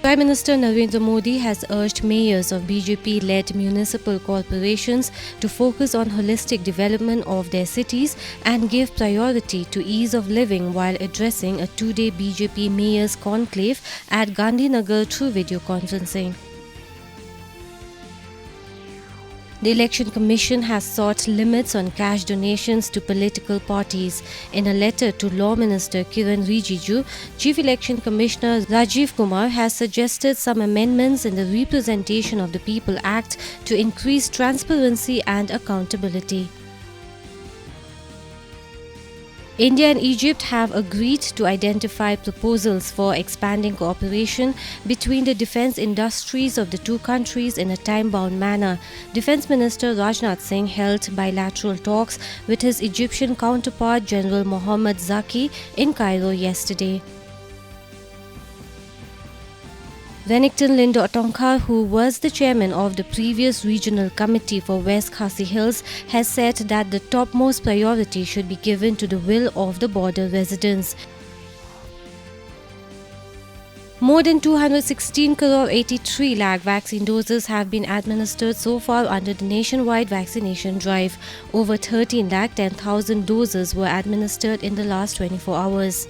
Prime Minister Narendra Modi has urged mayors of BJP-led municipal corporations to focus on holistic development of their cities and give priority to ease of living while addressing a two-day BJP mayors conclave at Gandhinagar through video conferencing. The Election Commission has sought limits on cash donations to political parties. In a letter to Law Minister Kiran Rijiju, Chief Election Commissioner Rajiv Kumar has suggested some amendments in the Representation of the People Act to increase transparency and accountability. India and Egypt have agreed to identify proposals for expanding cooperation between the defense industries of the two countries in a time-bound manner. Defense Minister Rajnath Singh held bilateral talks with his Egyptian counterpart General Mohammed Zaki in Cairo yesterday. Wennington Lindo Atonkar, who was the chairman of the previous regional committee for West Khasi Hills, has said that the topmost priority should be given to the will of the border residents. More than 216 crore 83 lakh vaccine doses have been administered so far under the nationwide vaccination drive. Over 13 lakh 10,000 doses were administered in the last 24 hours.